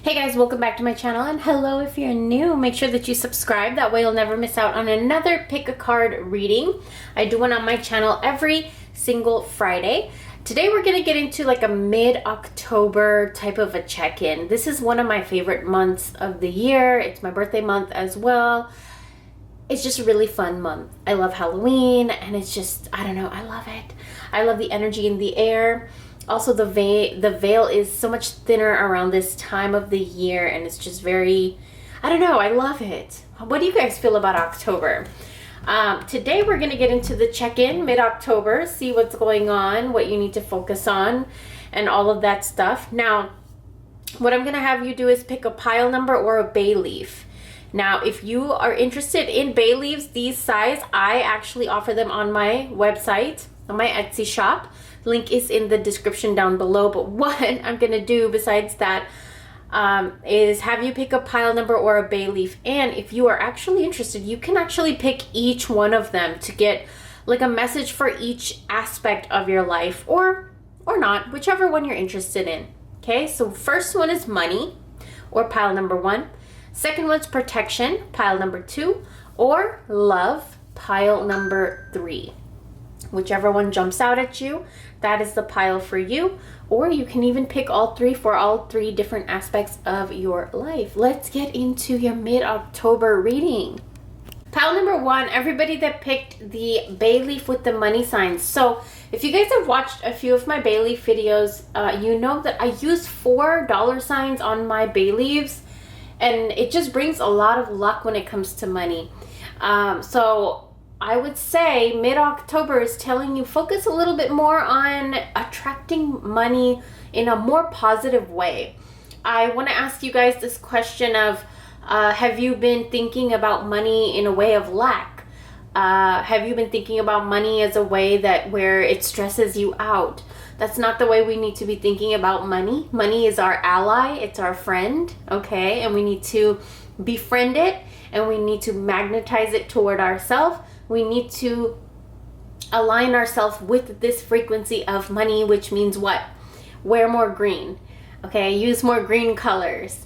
Hey guys, welcome back to my channel, and hello if you're new. Make sure that you subscribe, that way you'll never miss out on another pick a card reading. I do one on my channel every single Friday. Today we're going to get into like a mid-October type of a check-in. This is one of my favorite months of the year. It's my birthday month as well. It's just a really fun month. I love Halloween, and it's just, I don't know, I love it. I love the energy in the air. Also, the veil is so much thinner around this time of the year, and it's just very, I don't know, I love it. What do you guys feel about October? Today we're going to get into the check-in mid-October, see what's going on, what you need to focus on, and all of that stuff. Now, what I'm going to have you do is pick a pile number or a bay leaf. Now, if you are interested in bay leaves these size, I actually offer them on my website, on my Etsy shop. Link is in the description down below. But what I'm going to do besides that is have you pick a pile number or a bay leaf. And if you are actually interested, you can actually pick each one of them to get like a message for each aspect of your life, or not, whichever one you're interested in. Okay, so first one is money, or pile number 1. Second one's protection, pile number 2, or love, pile number 3. Whichever one jumps out at you, that is the pile for you. Or you can even pick all 3 for all 3 different aspects of your life. Let's get into your mid-October reading. Pile number 1, everybody that picked the bay leaf with the money signs. So if you guys have watched a few of my bay leaf videos, you know that I use 4 dollar signs on my bay leaves, and it just brings a lot of luck when it comes to money. So I would say mid-October is telling you focus a little bit more on attracting money in a more positive way. I want to ask you guys this question of, have you been thinking about money in a way of lack? Have you been thinking about money as a way that where it stresses you out? That's not the way we need to be thinking about money. Money is our ally, it's our friend, okay? And we need to befriend it, and we need to magnetize it toward ourselves. We need to align ourselves with this frequency of money, which means what? Wear more green, okay? Use more green colors.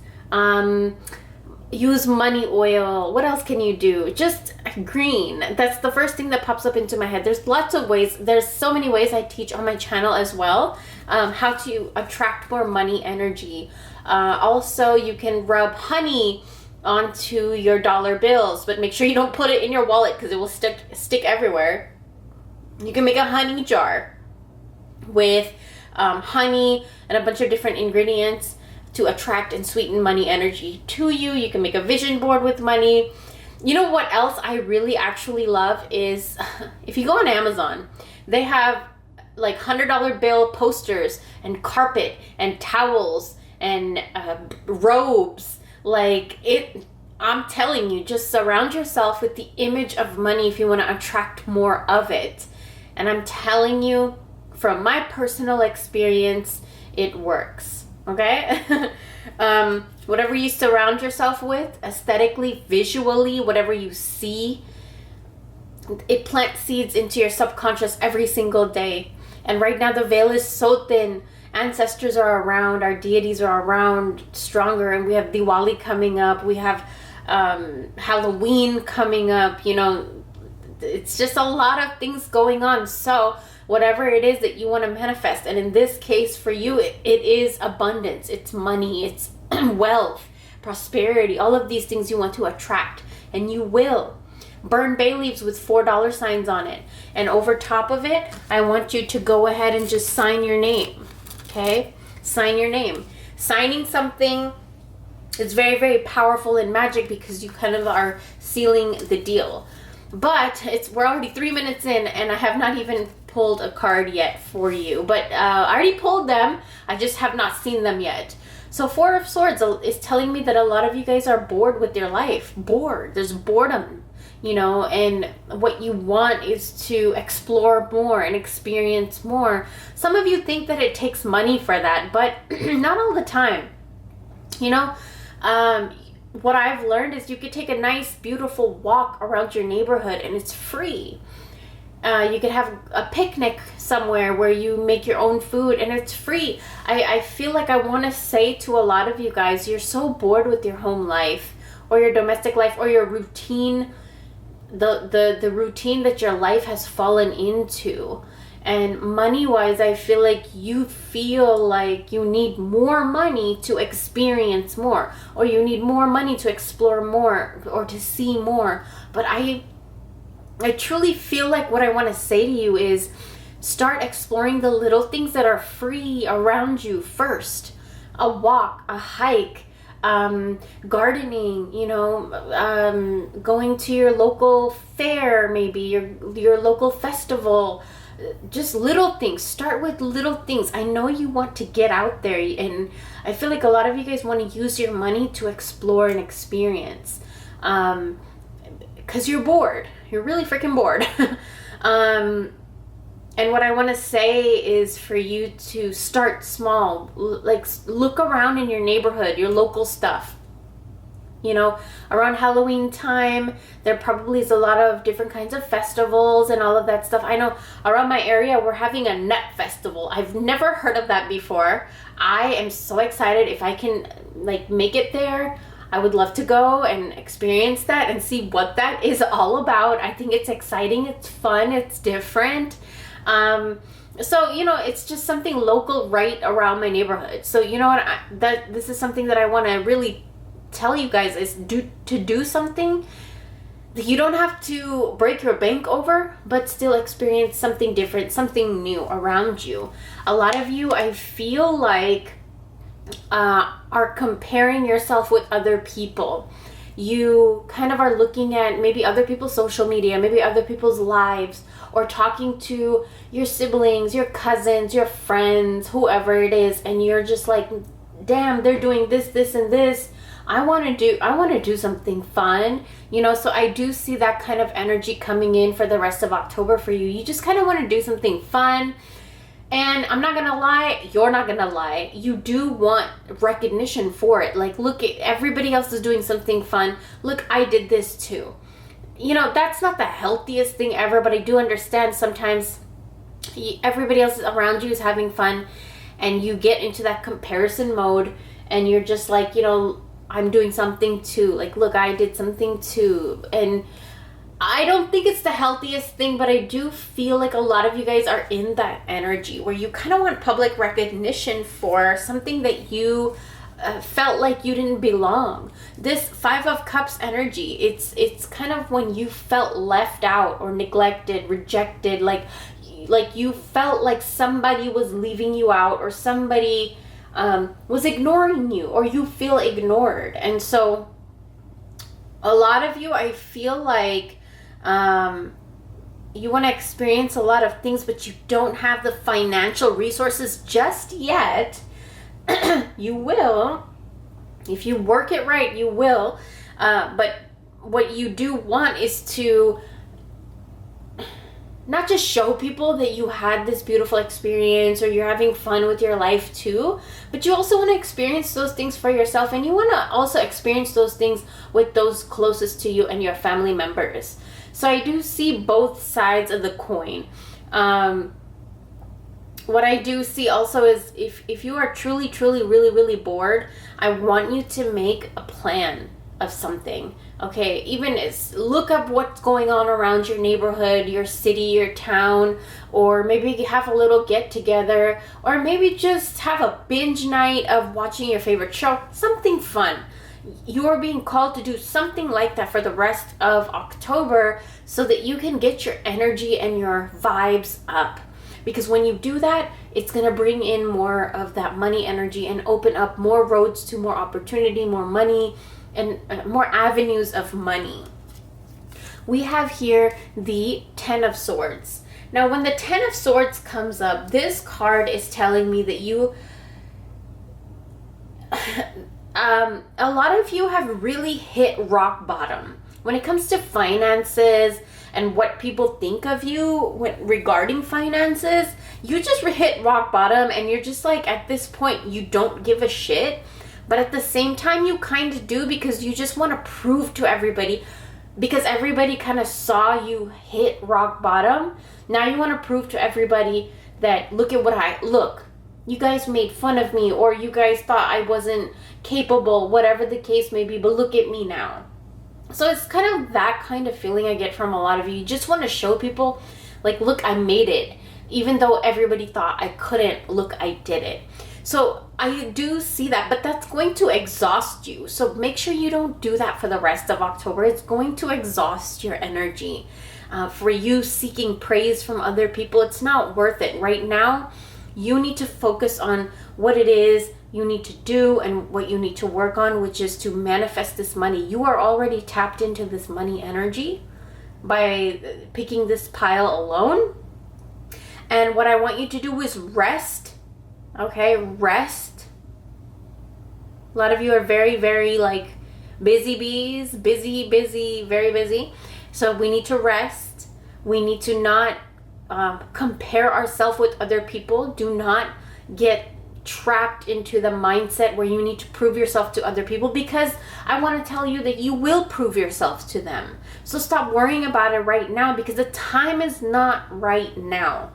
Use money oil. What else can you do? Just green. That's the first thing that pops up into my head. There's lots of ways. There's so many ways I teach on my channel as well, how to attract more money energy. Also, you can rub honey onto your dollar bills, but make sure you don't put it in your wallet because it will stick everywhere. You can make a honey jar with honey and a bunch of different ingredients to attract and sweeten money energy to you. You can make a vision board with money. You know what else I really actually love is if you go on Amazon, they have like $100 bill posters and carpet and towels and robes. Like it, I'm telling you, just surround yourself with the image of money if you want to attract more of it. And I'm telling you, from my personal experience, it works. Okay? Whatever you surround yourself with, aesthetically, visually, whatever you see, it plants seeds into your subconscious every single day. And right now the veil is so thin. Ancestors are around, our deities are around stronger, and we have Diwali coming up, we have Halloween coming up, you know, it's just a lot of things going on. So whatever it is that you want to manifest, and in this case for you, it is abundance, it's money, it's wealth, prosperity, all of these things you want to attract, and you will. Burn bay leaves with 4 dollar signs on it, and over top of it, I want you to go ahead and just sign your name. Okay, sign your name. Signing something is very, very powerful in magic because you kind of are sealing the deal. But we're already 3 minutes in, and I have not even pulled a card yet for you. But I already pulled them. I just have not seen them yet. So 4 of Swords is telling me that a lot of you guys are bored with your life. Bored. There's boredom. You know, and what you want is to explore more and experience more. Some of you think that it takes money for that, but not all the time. You know, what I've learned is you could take a nice, beautiful walk around your neighborhood, and it's free. You could have a picnic somewhere where you make your own food and it's free. I feel like I want to say to a lot of you guys, you're so bored with your home life or your domestic life or your routine, the routine that your life has fallen into. And money-wise, I feel like you feel like you need more money to experience more, or you need more money to explore more or to see more. But I truly feel like what I want to say to you is start exploring the little things that are free around you first. A walk, a hike, gardening, going to your local fair, maybe your local festival. Just little things. Start with little things. I know you want to get out there, and I feel like a lot of you guys want to use your money to explore and experience, because you're bored. You're really freaking bored. And what I want to say is for you to start small. Like, look around in your neighborhood, your local stuff. Around Halloween time, there probably is a lot of different kinds of festivals and all of that stuff. I know around my area, we're having a nut festival. I've never heard of that before. I am so excited. If I can make it there, I would love to go and experience that and see what that is all about. I think it's exciting. It's fun. It's different. So, it's just something local right around my neighborhood. So, you know what? This is something that I want to really tell you guys is to do something that you don't have to break your bank over, but still experience something different, something new around you. A lot of you, I feel like, are comparing yourself with other people. You kind of are looking at maybe other people's social media, maybe other people's lives, or talking to your siblings, your cousins, your friends, whoever it is, and you're just like, damn, they're doing this, this, and this. I want to do something fun, so I do see that kind of energy coming in for the rest of October for you. You just kind of want to do something fun. And I'm not going to lie, you're not going to lie. You do want recognition for it. Like, look, everybody else is doing something fun. Look, I did this too. That's not the healthiest thing ever, but I do understand sometimes everybody else around you is having fun and you get into that comparison mode and you're just like, I'm doing something too. Like, look, I did something too. And I don't think it's the healthiest thing, but I do feel like a lot of you guys are in that energy where you kind of want public recognition for something that you felt like you didn't belong. This 5 of Cups energy, it's kind of when you felt left out or neglected, rejected, like you felt like somebody was leaving you out or somebody was ignoring you, or you feel ignored. And so a lot of you, I feel like you want to experience a lot of things, but you don't have the financial resources just yet. You will. If you work it right, you will. But what you do want is to not just show people that you had this beautiful experience or you're having fun with your life too, but you also want to experience those things for yourself, and you want to also experience those things with those closest to you and your family members. So I do see both sides of the coin. What I do see also is if you are truly, truly, really, really bored, I want you to make a plan of something. Okay, even look up what's going on around your neighborhood, your city, your town, or maybe have a little get together, or maybe just have a binge night of watching your favorite show, something fun. You are being called to do something like that for the rest of October so that you can get your energy and your vibes up. Because when you do that, it's going to bring in more of that money energy and open up more roads to more opportunity, more money, and more avenues of money. We have here the 10 of Swords. Now, when the 10 of Swords comes up, this card is telling me that you... a lot of you have really hit rock bottom. When it comes to finances and what people think of you regarding finances, you just hit rock bottom and you're just like, at this point, you don't give a shit. But at the same time, you kind of do, because you just want to prove to everybody because everybody kind of saw you hit rock bottom. Now you want to prove to everybody that look at what look. You guys made fun of me, or you guys thought I wasn't capable, whatever the case may be, but look at me now. So it's kind of that kind of feeling I get from a lot of you. You just want to show people, like, look, I made it. Even though everybody thought I couldn't, look, I did it. So I do see that, but that's going to exhaust you. So make sure you don't do that for the rest of October. It's going to exhaust your energy. For you seeking praise from other people, it's not worth it. Right now, you need to focus on what it is you need to do and what you need to work on, which is to manifest this money. You are already tapped into this money energy by picking this pile alone. And what I want you to do is rest. Okay, rest. A lot of you are very, very like busy bees, busy, very busy. So we need to rest. We need to not compare ourselves with other people. Do not get trapped into the mindset where you need to prove yourself to other people, because I want to tell you that you will prove yourself to them. So stop worrying about it right now, because the time is not right now.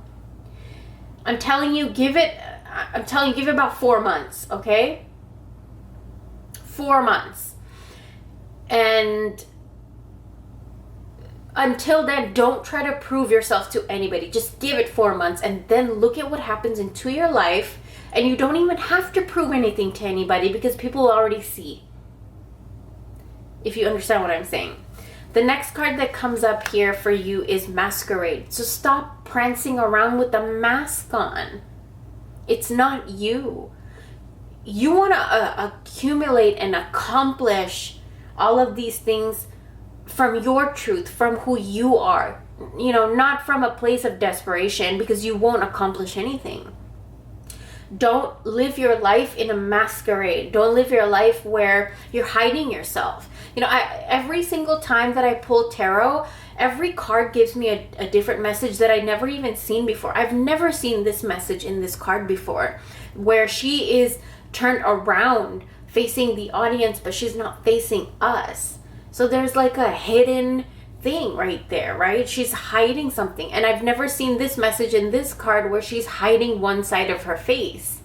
I'm telling you, give it about 4 months, okay? 4 months. And until then, don't try to prove yourself to anybody. Just give it 4 months and then look at what happens into your life. And you don't even have to prove anything to anybody, because people will already see. If you understand what I'm saying. The next card that comes up here for you is Masquerade. So stop prancing around with the mask on. It's not you. You want to accumulate and accomplish all of these things from your truth, from who you are. You know, not from a place of desperation, because you won't accomplish anything. Don't live your life in a masquerade. Don't live your life where you're hiding yourself. You know, every single time that I pull tarot, every card gives me a different message that I never even seen before. I've never seen this message in this card before, where she is turned around facing the audience, but she's not facing us. So there's like a hidden thing right there, right? She's hiding something. And I've never seen this message in this card where she's hiding one side of her face.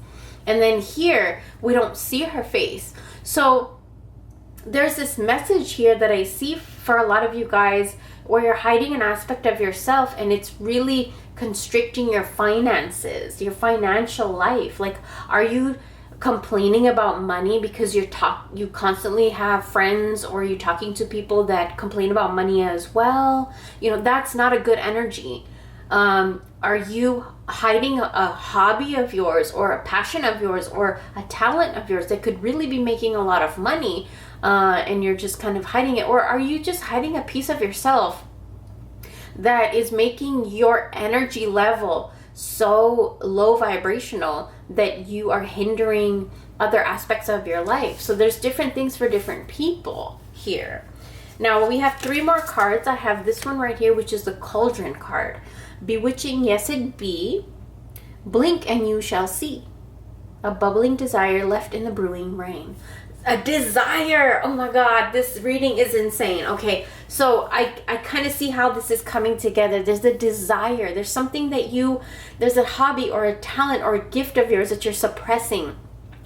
And then here, we don't see her face. So there's this message here that I see for a lot of you guys where you're hiding an aspect of yourself, and it's really constricting your finances, your financial life. Like, are you complaining about money because you constantly have friends, or you talking to people that complain about money as well? You know, that's not a good energy. Are you hiding a hobby of yours, or a passion of yours, or a talent of yours that could really be making a lot of money, and you're just kind of hiding it? Or are you just hiding a piece of yourself that is making your energy level so low vibrational that you are hindering other aspects of your life? So there's different things for different people here. Now we have 3 more cards. I have this one right here, which is the Cauldron card. Bewitching, yes it be. Blink and you shall see. A bubbling desire left in the brewing rain. A desire! Oh my God, this reading is insane. Okay, so I kind of see how this is coming together. There's a desire. There's something that there's a hobby or a talent or a gift of yours that you're suppressing,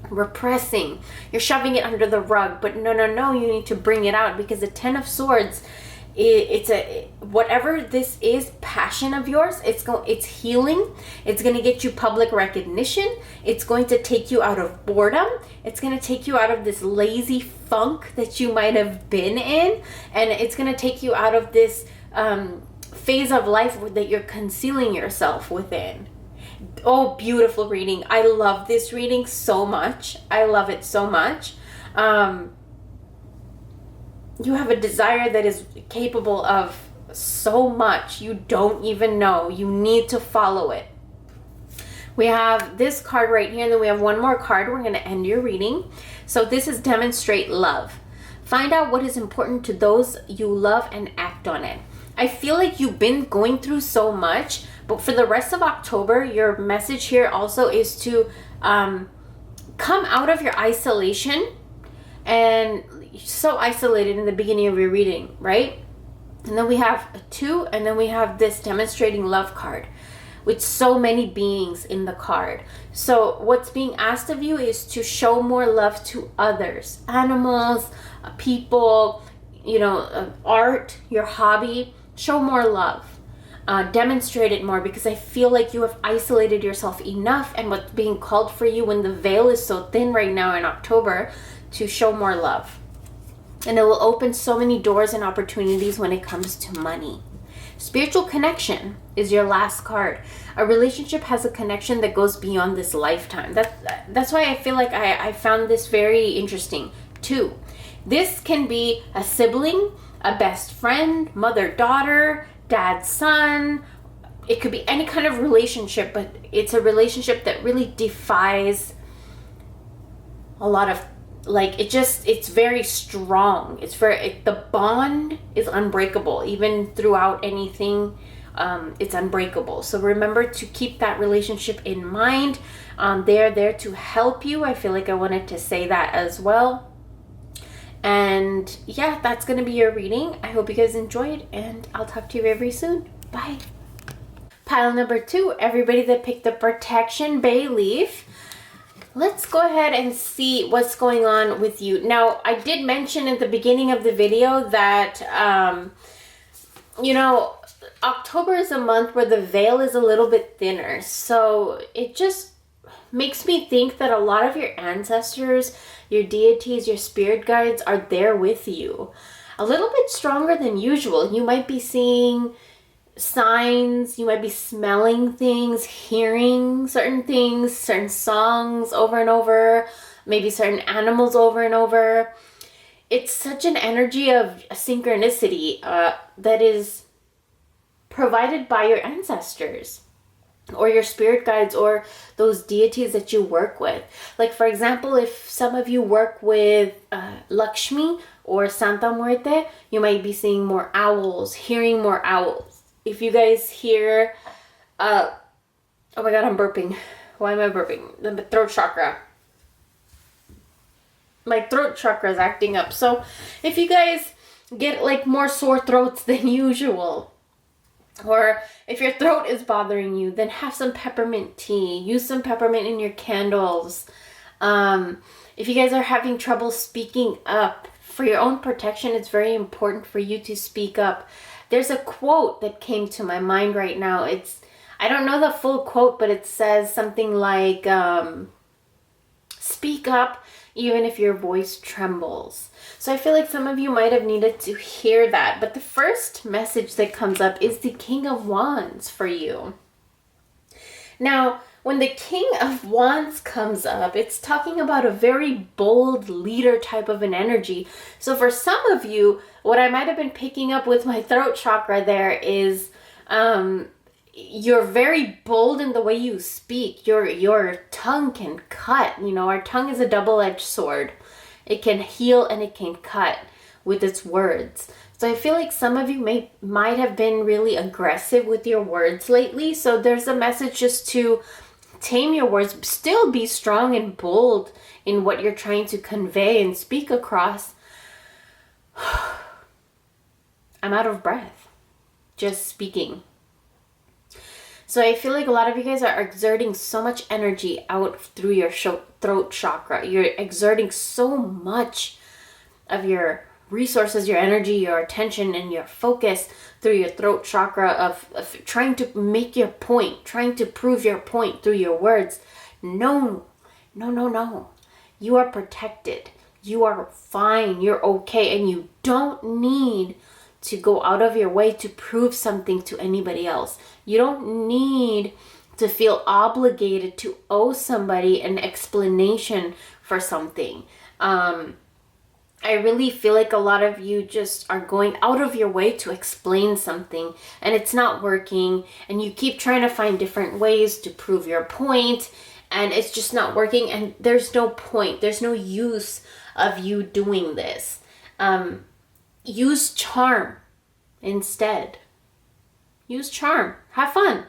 repressing. You're shoving it under the rug. But no, you need to bring it out, because the 10 of Swords, whatever this is, passion of yours, it's healing. It's going to get you public recognition. It's going to take you out of boredom. It's going to take you out of this lazy funk that you might have been in, and it's going to take you out of this phase of life that you're concealing yourself within. Oh, beautiful reading. I love this reading so much. I love it so much. You have a desire that is capable of so much you don't even know. You need to follow it. We have this card right here, and then we have one more card. We're going to end your reading. So this is Demonstrate Love. Find out what is important to those you love and act on it. I feel like you've been going through so much, but for the rest of October, your message here also is to come out of your isolation. And so isolated in the beginning of your reading, right? And then we have a 2, and then we have this demonstrating love card with so many beings in the card. So what's being asked of you is to show more love to others, animals, people, art, your hobby. Show more love. Demonstrate it more, because I feel like you have isolated yourself enough, and what's being called for you when the veil is so thin right now in October, to show more love. And it will open so many doors and opportunities when it comes to money. Spiritual connection is your last card. A relationship has a connection that goes beyond this lifetime. That's why I feel like I found this very interesting too. This can be a sibling, a best friend, mother-daughter, dad-son. It could be any kind of relationship, but it's a relationship that really defies a lot of, it's very strong. The bond is unbreakable. Even throughout anything, it's unbreakable. So remember to keep that relationship in mind. They're there to help you. I feel like I wanted to say that as well. And yeah, that's going to be your reading. I hope you guys enjoyed, and I'll talk to you very, very soon. Bye. Pile number 2, everybody that picked the protection bay leaf. Let's go ahead and see what's going on with you. Now, I did mention at the beginning of the video that, October is a month where the veil is a little bit thinner. So it just makes me think that a lot of your ancestors, your deities, your spirit guides are there with you. A little bit stronger than usual. You might be seeing signs, you might be smelling things, hearing certain things, certain songs over and over, maybe certain animals over and over. It's such an energy of synchronicity that is provided by your ancestors or your spirit guides or those deities that you work with. Like, for example, if some of you work with Lakshmi or Santa Muerte, you might be seeing more owls, hearing more owls. If you guys hear, oh my god, I'm burping. Why am I burping? The throat chakra. My throat chakra is acting up. So if you guys get more sore throats than usual, or if your throat is bothering you, then have some peppermint tea. Use some peppermint in your candles. If you guys are having trouble speaking up, for your own protection, it's very important for you to speak up. There's a quote that came to my mind right now. I don't know the full quote, but it says something like, speak up even if your voice trembles. So I feel like some of you might have needed to hear that. But the first message that comes up is the King of Wands for you. Now, when the King of Wands comes up, it's talking about a very bold leader type of an energy. So for some of you, what I might have been picking up with my throat chakra there is you're very bold in the way you speak. Your tongue can cut. Our tongue is a double-edged sword. It can heal and it can cut with its words. So I feel like some of you might have been really aggressive with your words lately. So there's a message just to tame your words, still be strong and bold in what you're trying to convey and speak across. I'm out of breath just speaking. So I feel like a lot of you guys are exerting so much energy out through your throat chakra. You're exerting so much of your resources, your energy, your attention, and your focus through your throat chakra of trying to make your point, trying to prove your point through your words. No. You are protected. You are fine. You're okay. And you don't need to go out of your way to prove something to anybody else. You don't need to feel obligated to owe somebody an explanation for something. I really feel like a lot of you just are going out of your way to explain something and it's not working, and you keep trying to find different ways to prove your point and it's just not working, and there's no point. There's no use of you doing this. Use charm instead. Use charm. Have fun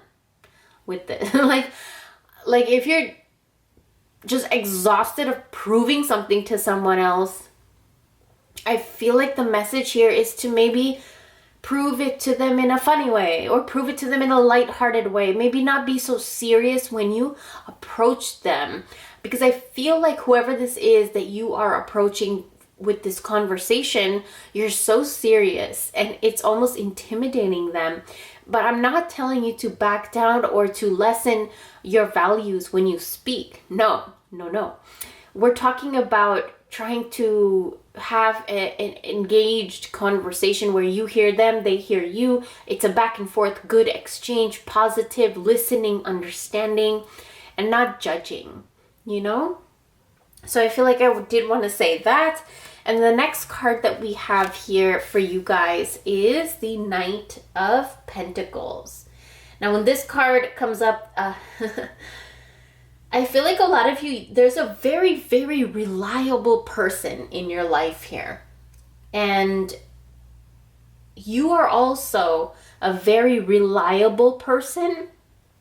with this. like if you're just exhausted of proving something to someone else, I feel like the message here is to maybe prove it to them in a funny way or prove it to them in a lighthearted way. Maybe not be so serious when you approach them, because I feel like whoever this is that you are approaching with this conversation, you're so serious and it's almost intimidating them. But I'm not telling you to back down or to lessen your values when you speak. No. We're talking about trying to have an engaged conversation where you hear them, they hear you. It's a back and forth, good exchange, positive, listening, understanding, and not judging, you know? So I feel like I did want to say that. And the next card that we have here for you guys is the Knight of Pentacles. Now, when this card comes up, I feel like a lot of you, there's a very, very reliable person in your life here. And you are also a very reliable person.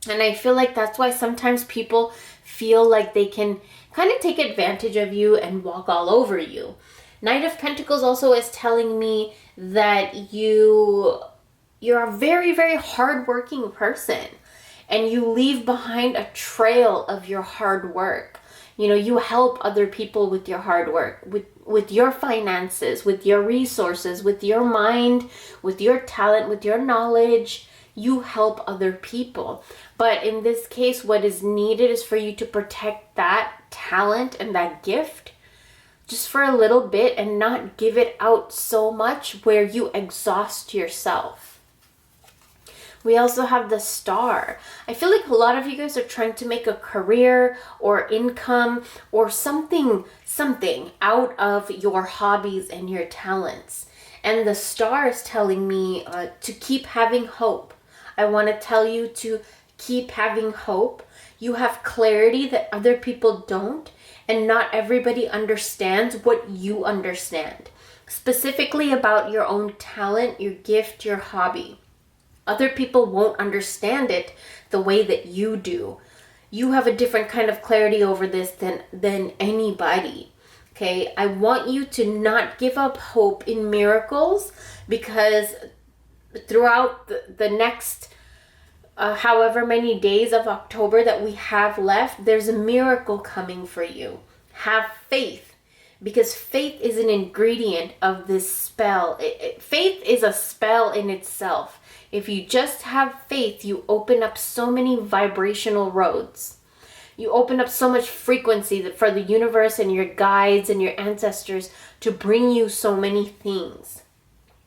And I feel like that's why sometimes people feel like they can kind of take advantage of you and walk all over you. Knight of Pentacles also is telling me that you're a very, very hardworking person and you leave behind a trail of your hard work. You know, you help other people with your hard work, with your finances, with your resources, with your mind, with your talent, with your knowledge. You help other people. But in this case, what is needed is for you to protect that talent and that gift just for a little bit and not give it out so much where you exhaust yourself. We also have the Star. I feel like a lot of you guys are trying to make a career or income or something out of your hobbies and your talents. And the Star is telling me to keep having hope. I want to tell you to keep having hope. You have clarity that other people don't. And not everybody understands what you understand. Specifically about your own talent, your gift, your hobby. Other people won't understand it the way that you do. You have a different kind of clarity over this than anybody. Okay, I want you to not give up hope in miracles, because throughout the next however many days of October that we have left, there's a miracle coming for you. Have faith, because faith is an ingredient of this spell. Faith is a spell in itself. If you just have faith, you open up so many vibrational roads. You open up so much frequency for the universe and your guides and your ancestors to bring you so many things.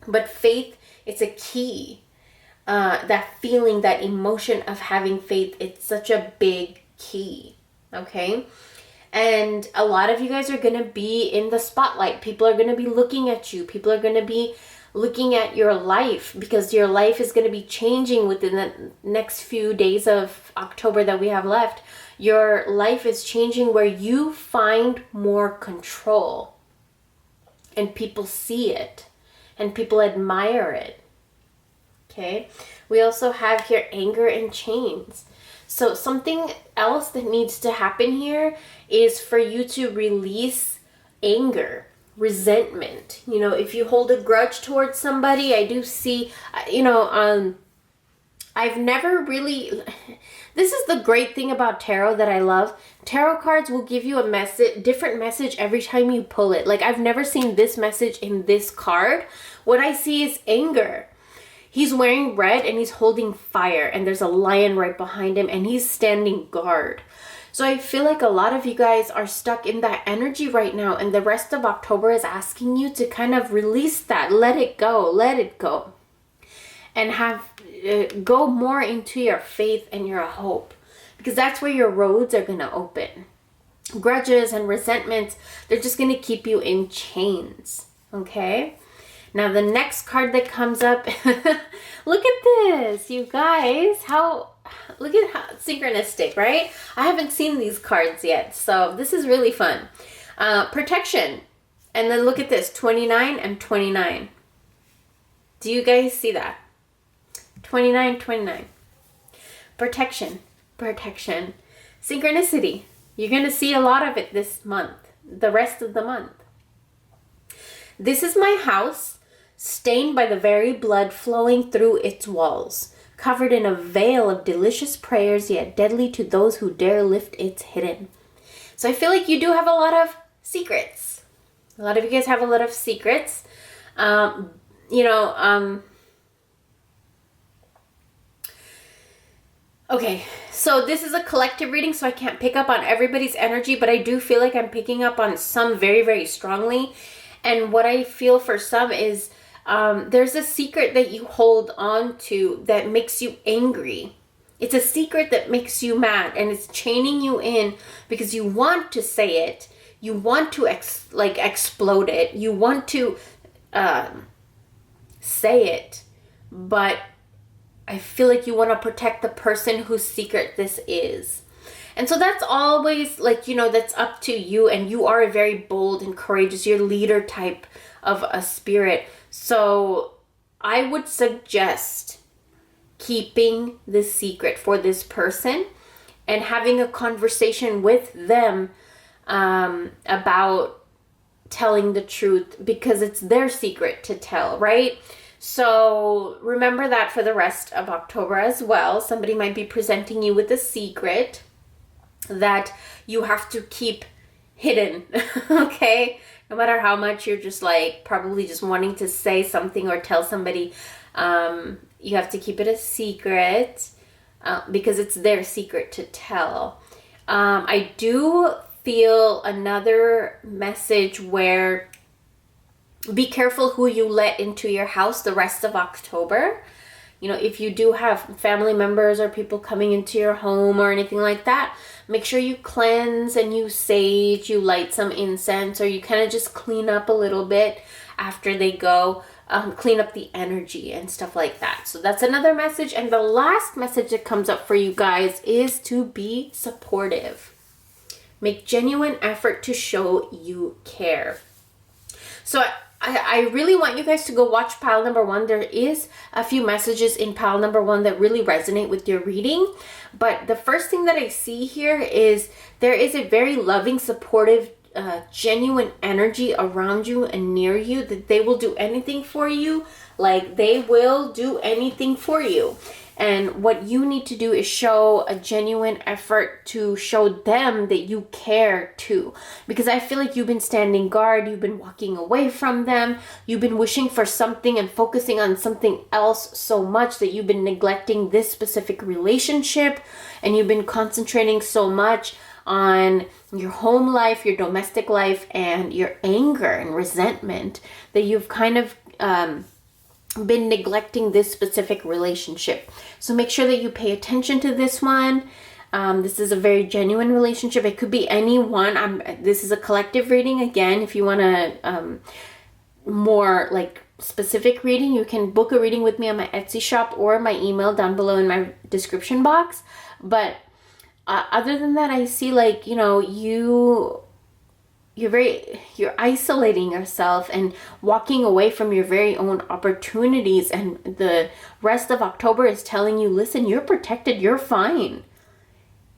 But faith, it's a key. That feeling, that emotion of having faith, it's such a big key, okay? And a lot of you guys are going to be in the spotlight. People are going to be looking at you. People are going to be looking at your life, because your life is going to be changing within the next few days of October that we have left. Your life is changing where you find more control, and people see it and people admire it. Okay, we also have here anger and chains. So something else that needs to happen here is for you to release anger, resentment. You know, if you hold a grudge towards somebody, I do see, I've never really, this is the great thing about tarot that I love. Tarot cards will give you a different message every time you pull it. Like, I've never seen this message in this card. What I see is anger. He's wearing red and he's holding fire, and there's a lion right behind him and he's standing guard. So I feel like a lot of you guys are stuck in that energy right now, and the rest of October is asking you to kind of release that, let it go, and have go more into your faith and your hope, because that's where your roads are going to open. Grudges and resentments, they're just going to keep you in chains, okay? Now, the next card that comes up, look at this, you guys. Look at how synchronistic, right? I haven't seen these cards yet, so this is really fun. Protection. And then look at this, 29 and 29. Do you guys see that? 29, 29. Protection. Synchronicity. You're going to see a lot of it this month, the rest of the month. This is my house. stained by the very blood flowing through its walls, covered in a veil of delicious prayers, yet deadly to those who dare lift its hidden. So I feel like you do have a lot of secrets. A lot of you guys have a lot of secrets. Okay, so this is a collective reading, so I can't pick up on everybody's energy, but I do feel like I'm picking up on some very, very strongly. And what I feel for some is there's a secret that you hold on to that makes you angry. It's a secret that makes you mad, and it's chaining you in because you want to say it. You want to explode it. You want to say it, but I feel like you want to protect the person whose secret this is. And so that's always that's up to you. And you are a very bold and courageous, you're leader type of a spirit. So I would suggest keeping the secret for this person and having a conversation with them about telling the truth, because it's their secret to tell, right? So remember that for the rest of October as well. Somebody might be presenting you with a secret that you have to keep hidden, okay? No matter how much you're just probably just wanting to say something or tell somebody, you have to keep it a secret because it's their secret to tell. I do feel another message where be careful who you let into your house the rest of October. If you do have family members or people coming into your home or anything like that, make sure you cleanse and you sage, you light some incense, or you kind of just clean up a little bit after they go, clean up the energy and stuff like that. So that's another message. And the last message that comes up for you guys is to be supportive. Make genuine effort to show you care. So I really want you guys to go watch pile number 1. There is a few messages in pile number 1 that really resonate with your reading. But the first thing that I see here is there is a very loving, supportive, genuine energy around you and near you, that they will do anything for you. They will do anything for you. And what you need to do is show a genuine effort to show them that you care too. Because I feel like you've been standing guard, you've been walking away from them, you've been wishing for something and focusing on something else so much that you've been neglecting this specific relationship, and you've been concentrating so much on your home life, your domestic life, and your anger and resentment that you've kind of been neglecting this specific relationship. So make sure that you pay attention to this one. This is a very genuine relationship. It could be anyone. This is a collective reading. Again, if you want to more specific reading, you can book a reading with me on my Etsy shop or my email down below in my description box. But other than that, I see you're isolating yourself and walking away from your very own opportunities, and the rest of October is telling you, listen, you're protected, you're fine.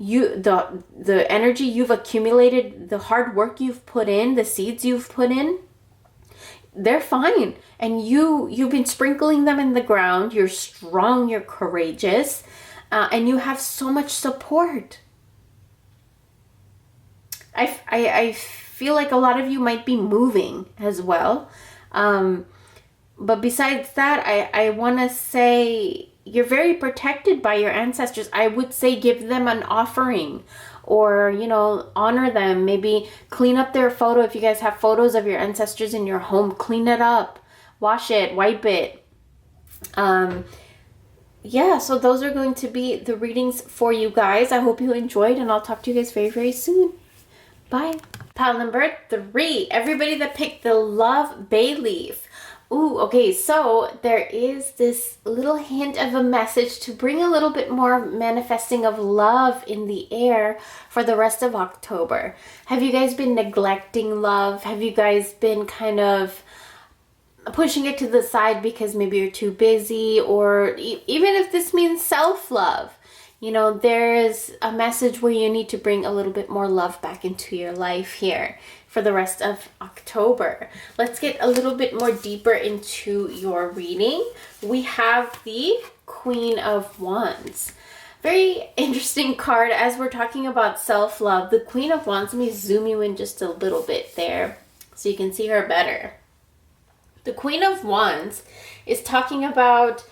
The energy you've accumulated, the hard work you've put in, the seeds you've put in, they're fine. And you've been sprinkling them in the ground. You're strong, you're courageous, and you have so much support. I feel like a lot of you might be moving as well. But besides that, I want to say you're very protected by your ancestors. I would say give them an offering, or, honor them. Maybe clean up their photo. If you guys have photos of your ancestors in your home, clean it up, wash it, wipe it. Yeah, so those are going to be the readings for you guys. I hope you enjoyed, and I'll talk to you guys very, very soon. Bye. Pile number 3. Everybody that picked the love bay leaf. Ooh, okay, so there is this little hint of a message to bring a little bit more manifesting of love in the air for the rest of October. Have you guys been neglecting love? Have you guys been kind of pushing it to the side because maybe you're too busy, or even if this means self-love? There is a message where you need to bring a little bit more love back into your life here for the rest of October. Let's get a little bit more deeper into your reading. We have the Queen of Wands. Very interesting card as we're talking about self-love. The Queen of Wands, let me zoom you in just a little bit there so you can see her better. The Queen of Wands is talking about,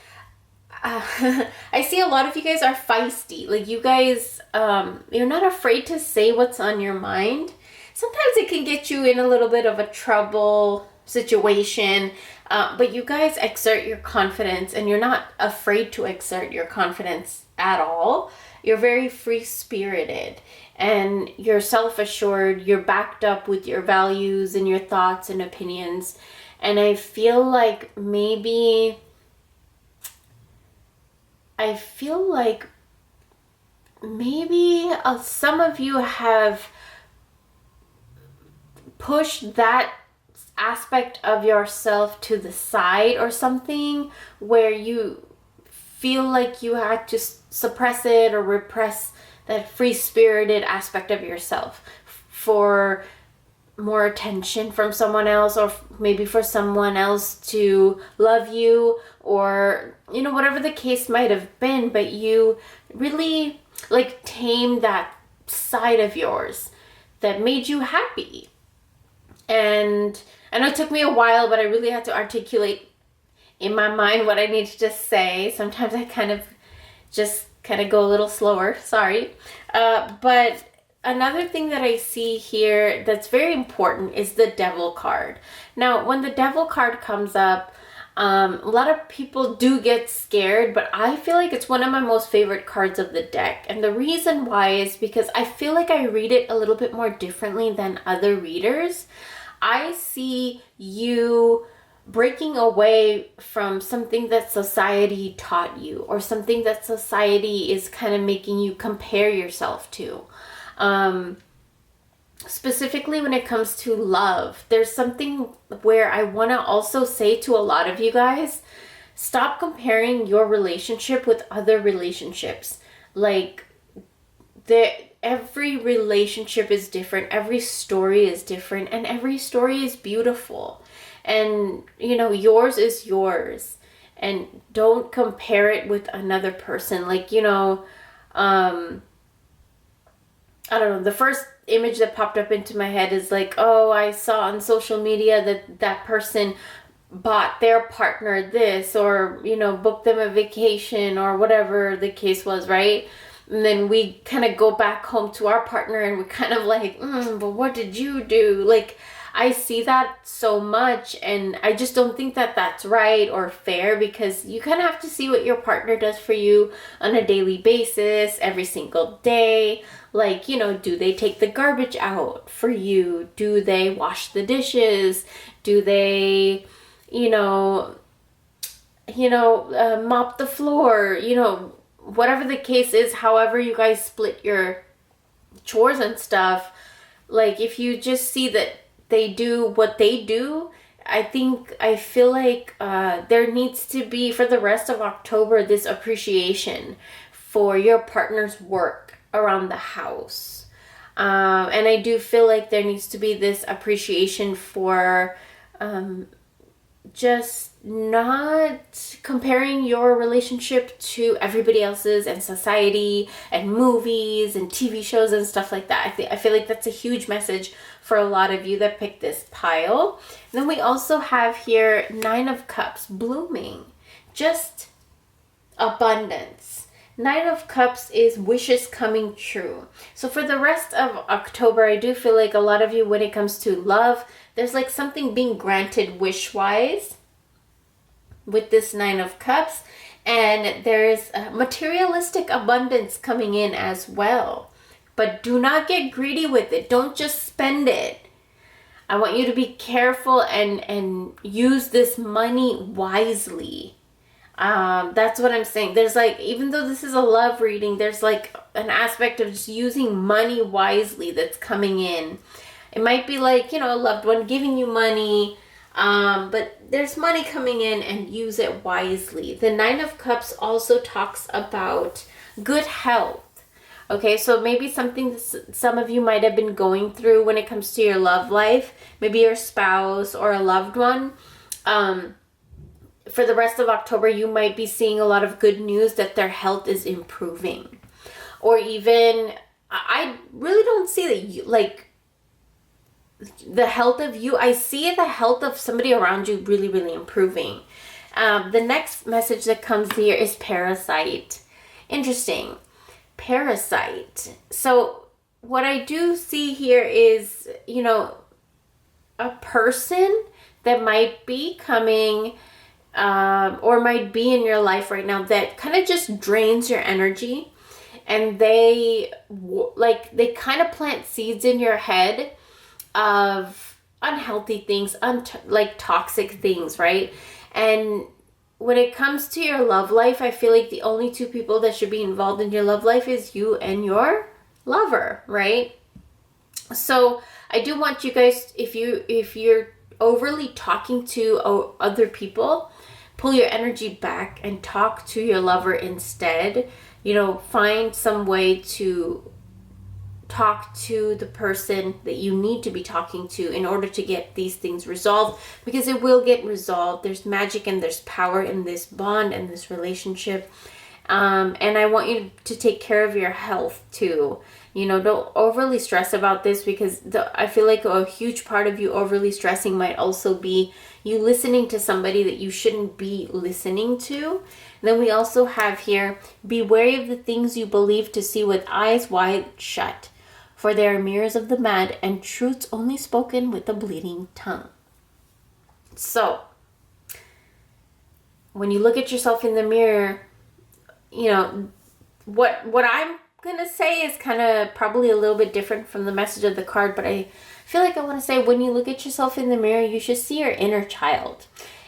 I see a lot of you guys are feisty. Like you guys, you're not afraid to say what's on your mind. Sometimes it can get you in a little bit of a trouble situation, but you guys exert your confidence and you're not afraid to exert your confidence at all. You're very free-spirited and you're self-assured. You're backed up with your values and your thoughts and opinions. And I feel like maybe some of you have pushed that aspect of yourself to the side or something, where you feel like you had to suppress it or repress that free-spirited aspect of yourself for more attention from someone else, or maybe for someone else to love you, or whatever the case might have been. But you really like tamed that side of yours that made you happy. And I know it took me a while, but I really had to articulate in my mind what I needed to say. Sometimes I kind of go a little slower, sorry. But another thing that I see here that's very important is the Devil card. Now, when the Devil card comes up, a lot of people do get scared, but I feel like it's one of my most favorite cards of the deck. And the reason why is because I feel like I read it a little bit more differently than other readers. I see you breaking away from something that society taught you, or something that society is kind of making you compare yourself to. Specifically when it comes to love, there's something where I want to also say to a lot of you guys, stop comparing your relationship with other relationships. Like, every relationship is different, every story is different, and every story is beautiful. And, yours is yours. And don't compare it with another person. Like, I don't know, the first image that popped up into my head is like, oh, I saw on social media that person bought their partner this, or, booked them a vacation, or whatever the case was, right? And then we kind of go back home to our partner and we're kind of like, but what did you do? Like, I see that so much, and I just don't think that that's right or fair, because you kind of have to see what your partner does for you on a daily basis, every single day. Like, do they take the garbage out for you? Do they wash the dishes? Do they, mop the floor? Whatever the case is, however you guys split your chores and stuff, like, if you just see that they do what they do, I feel like there needs to be, for the rest of October, this appreciation for your partner's work around the house. And I do feel like there needs to be this appreciation for just not comparing your relationship to everybody else's and society and movies and TV shows and stuff like that. I feel like that's a huge message for a lot of you that picked this pile. And then we also have here Nine of Cups, blooming, just abundance. Nine of Cups is wishes coming true. So for the rest of October, I do feel like a lot of you, when it comes to love, there's like something being granted wish-wise with this Nine of Cups. And there's materialistic abundance coming in as well. But do not get greedy with it. Don't just spend it. I want you to be careful and use this money wisely. That's what I'm saying. There's like, even though this is a love reading, there's like an aspect of just using money wisely that's coming in. It might be like, a loved one giving you money, but there's money coming in, and use it wisely. The Nine of Cups also talks about good health. Okay, so maybe something some of you might have been going through when it comes to your love life, maybe your spouse or a loved one. For the rest of October, you might be seeing a lot of good news that their health is improving. Or even, I really don't see that you, like, the health of you. I see the health of somebody around you really, really improving. The next message that comes here is parasite. Interesting. Parasite. So what I do see here is, a person that might be coming or might be in your life right now that kind of just drains your energy, and they kind of plant seeds in your head of unhealthy things, like toxic things, right? And when it comes to your love life, I feel like the only two people that should be involved in your love life is you and your lover, right? So I do want you guys, if you're overly talking to other people, pull your energy back and talk to your lover instead. Find some way to talk to the person that you need to be talking to in order to get these things resolved, because it will get resolved. There's magic and there's power in this bond and this relationship. And I want you to take care of your health too. Don't overly stress about this, because I feel like a huge part of you overly stressing might also be you listening to somebody that you shouldn't be listening to. And then we also have here, be wary of the things you believe to see with eyes wide shut, for they are mirrors of the mad and truths only spoken with a bleeding tongue. So, when you look at yourself in the mirror, what I'm going to say is kind of probably a little bit different from the message of the card, but I feel like I want to say when you look at yourself in the mirror, you should see your inner child,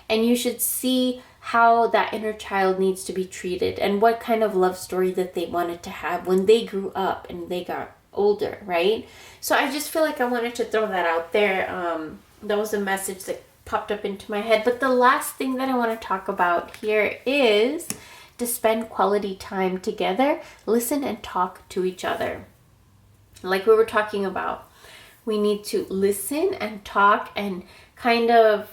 and you should see how that inner child needs to be treated and what kind of love story that they wanted to have when they grew up and they got older, right? So I just feel like I wanted to throw that out there. That was a message that popped up into my head. But the last thing that I want to talk about here is to spend quality time together, listen and talk to each other. Like we were talking about, we need to listen and talk and kind of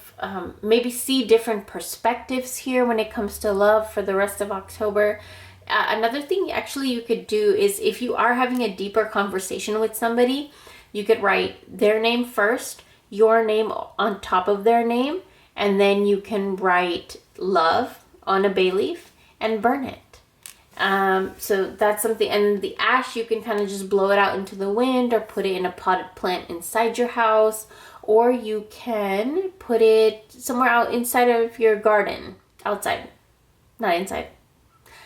maybe see different perspectives here when it comes to love for the rest of October. Another thing actually you could do is, if you are having a deeper conversation with somebody, you could write their name first, your name on top of their name, and then you can write love on a bay leaf and burn it. So that's something. And the ash, you can kind of just blow it out into the wind or put it in a potted plant inside your house, or you can put it somewhere out inside of your garden, outside, not inside,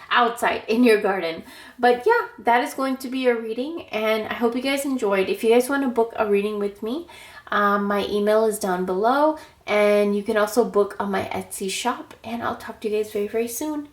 outside in your garden. But yeah, that is going to be your reading, and I hope you guys enjoyed. If you guys want to book a reading with me, my email is down below, and you can also book on my Etsy shop, and I'll talk to you guys very, very soon.